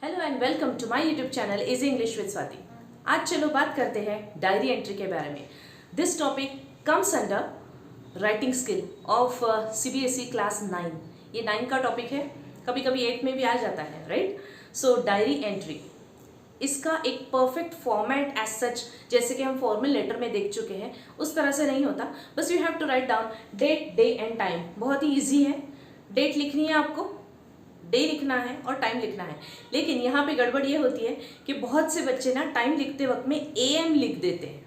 Hello and welcome to my YouTube channel easy English with Swati. आज चलो बात करते हैं डायरी एंट्री के बारे में। This topic comes under writing skill of CBSE class 9। ये 9 का टॉपिक है, कभी कभी 8 में भी आ जाता है, राइट। सो डायरी एंट्री, इसका एक परफेक्ट फॉर्मेट एज सच, जैसे कि हम फॉर्मल लेटर में देख चुके हैं, उस तरह से नहीं होता। बस you have to write down date, day and time. बहुत ही ईजी है। डेट लिखनी है आपको, डे लिखना है और टाइम लिखना है। लेकिन यहाँ पे गड़बड़ ये होती है कि बहुत से बच्चे ना टाइम लिखते वक्त में AM लिख देते हैं।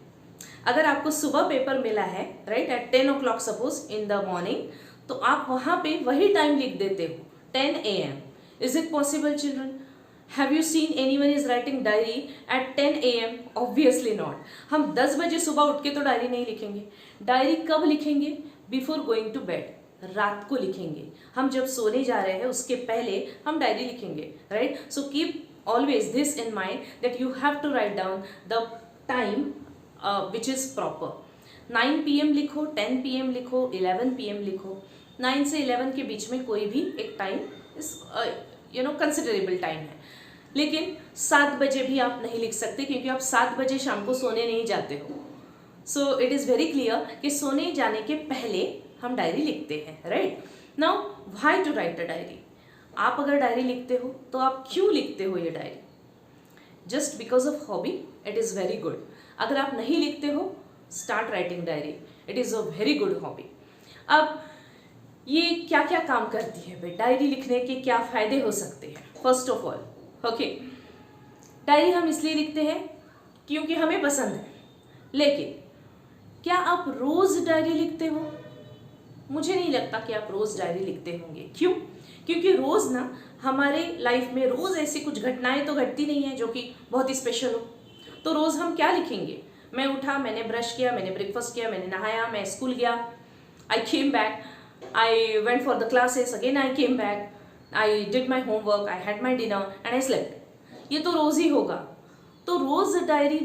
अगर आपको सुबह पेपर मिला है, right, at 10 o'clock suppose in the morning, तो आप वहाँ पे वही टाइम लिख देते हो, 10 AM। Is it possible children? Have you seen anyone is writing diary at 10 AM? Obviously not. हम 10 बजे सुबह उठ के तो डायरी नहीं लिखेंगे। डायरी कब लिखेंगे? बिफोर गोइंग टू बेड, रात को लिखेंगे। हम जब सोने जा रहे हैं उसके पहले हम डायरी लिखेंगे, right. So keep always this in mind that you have to write down the time which is proper. 9 PM लिखो, 10 PM लिखो, 11 PM लिखो। 9 से 11 के बीच में कोई भी एक टाइम इस कंसिडरेबल टाइम है। लेकिन 7 बजे भी आप नहीं लिख सकते, क्योंकि आप 7 बजे शाम को सोने नहीं जाते हो। So it is very clear कि सोने जाने के पहले हम डायरी लिखते हैं, right. Now why to write a diary? आप अगर डायरी लिखते हो तो आप क्यों लिखते हो ये diary? Just because of hobby? It is very good. अगर आप नहीं लिखते हो, start writing diary. It is a very good hobby. अब ये क्या क्या काम करती है भाई? डायरी लिखने के क्या फायदे हो सकते हैं? First of all, okay, diary हम इसलिए लिखते हैं क्योंकि हमें पसंद है। लेकिन क्या आप रोज डायरी लिखते हो? मुझे नहीं लगता कि आप रोज डायरी लिखते होंगे। क्यों? क्योंकि रोज ना हमारे लाइफ में रोज ऐसी कुछ घटनाएं तो घटती नहीं है जो कि बहुत ही स्पेशल हो। तो रोज हम क्या लिखेंगे? मैं उठा, मैंने ब्रश किया, मैंने ब्रेकफास्ट किया, मैंने नहाया, मैं स्कूल गया, I came back, I went for the classes, again I came back, I did my homework, I had my dinner and I slept. ये तो रोज ही होगा। तो रोज डायरी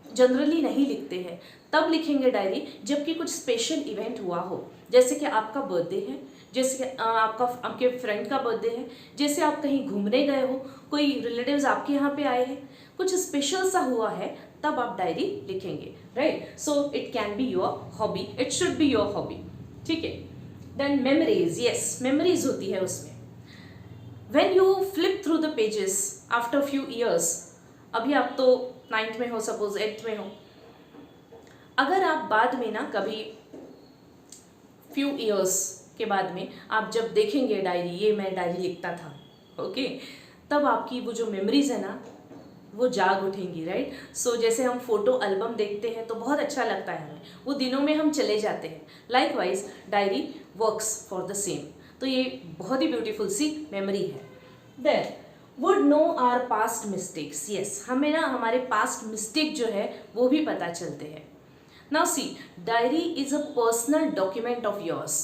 जनरली नहीं लिखते हैं। तब लिखेंगे डायरी जबकि कुछ स्पेशल इवेंट हुआ हो, जैसे कि आपका बर्थडे है, जैसे कि आपके फ्रेंड का बर्थडे है, जैसे आप कहीं घूमने गए हो, कोई रिलेटिव्स आपके यहाँ पे आए हैं, कुछ स्पेशल सा हुआ है, तब आप डायरी लिखेंगे, right. So it can be your hobby, it should be your hobby, ठीक है। देन मेमोरीज, यस, मेमोरीज होती है उसमें। When you flip through the pages after few years, अभी आप तो 9th में हो, सपोज 8th में हो, अगर आप बाद में ना कभी फ्यू ईयर्स के बाद में आप जब देखेंगे डायरी, ये मैं डायरी लिखता था, ओके, तब आपकी वो जो मेमोरीज है ना वो जाग उठेंगी, राइट। सो जैसे हम फोटो एल्बम देखते हैं तो बहुत अच्छा लगता है हमें, वो दिनों में हम चले जाते हैं। Likewise diary works for the same. तो ये बहुत ही ब्यूटीफुल सी मेमोरी है। Then would know our past mistakes, yes, हमें ना हमारे पास्ट मिस्टेक जो है वो भी पता चलते हैं। Now see, diary is a personal document of yours.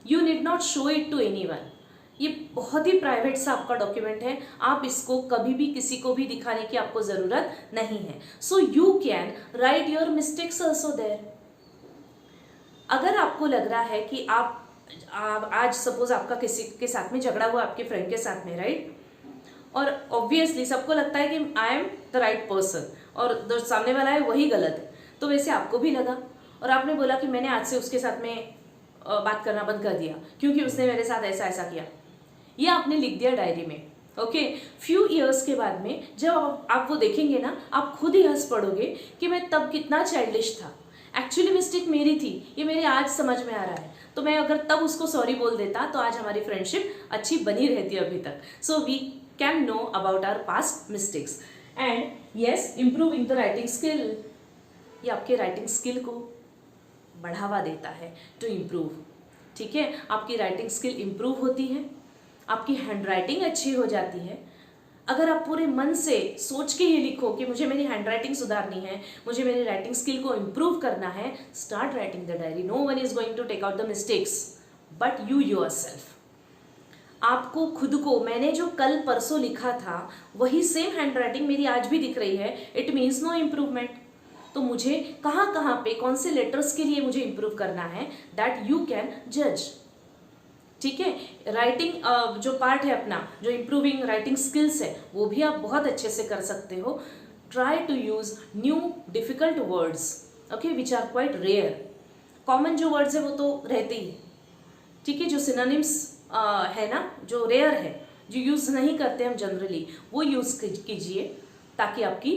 You need not show it to anyone. ये बहुत ही प्राइवेट सा आपका डॉक्यूमेंट है। आप इसको कभी भी किसी को भी दिखाने की आपको ज़रूरत नहीं है। So you can write your mistakes also there. अगर आपको लग रहा है कि आप आज सपोज आपका किसी के साथ में झगड़ा हुआ, आपके फ्रेंड के साथ में, राइट, और ऑब्वियसली सबको लगता है कि I am the right person और जो सामने वाला है वही गलत है। तो वैसे आपको भी लगा और आपने बोला कि मैंने आज से उसके साथ में बात करना बंद कर दिया क्योंकि उसने मेरे साथ ऐसा ऐसा किया। ये आपने लिख दिया डायरी में, ओके। फ्यू ईयर्स के बाद में जब आप वो देखेंगे ना, आप खुद ही हंस पड़ोगे कि मैं तब कितना चाइल्डिश था। एक्चुअली मिस्टेक मेरी थी, ये मेरे आज समझ में आ रहा है। तो मैं अगर तब उसको सॉरी बोल देता तो आज हमारी फ्रेंडशिप अच्छी बनी रहती अभी तक। So we can know about our past mistakes and yes, improving the writing skill. ये आपके राइटिंग स्किल को बढ़ावा देता है, टू इम्प्रूव, ठीक है। आपकी राइटिंग स्किल इम्प्रूव होती है, आपकी हैंड राइटिंग अच्छी हो जाती है। अगर आप पूरे मन से सोच के ये लिखो कि मुझे मेरी हैंड राइटिंग सुधारनी है, मुझे मेरी राइटिंग स्किल को इम्प्रूव करना है, start writing the diary. No one is going to take out the mistakes but you yourself. आपको खुद को, मैंने जो कल परसों लिखा था वही सेम हैंड राइटिंग मेरी आज भी दिख रही है, इट मीन्स नो इम्प्रूवमेंट। तो मुझे कहाँ कहाँ पे कौन से लेटर्स के लिए मुझे इम्प्रूव करना है, दैट यू कैन जज। ठीक है। राइटिंग जो पार्ट है अपना, जो इम्प्रूविंग राइटिंग स्किल्स है, वो भी आप बहुत अच्छे से कर सकते हो। Try to use new difficult words, okay, which are quite rare. Common जो वर्ड्स है वो तो रहते ही, ठीक है। जो सिनोनिम्स है ना, जो रेयर है, जो यूज़ नहीं करते हम जनरली, वो यूज़ कीजिए ताकि आपकी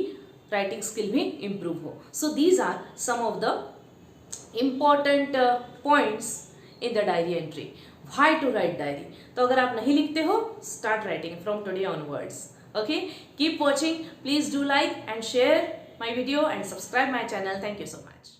राइटिंग स्किल भी इम्प्रूव हो। So these are some of the important points in the diary entry. Why to write diary? तो अगर आप नहीं लिखते हो, start writing from today onwards. Okay, keep watching, please do like and share my video and subscribe my channel. Thank you so much.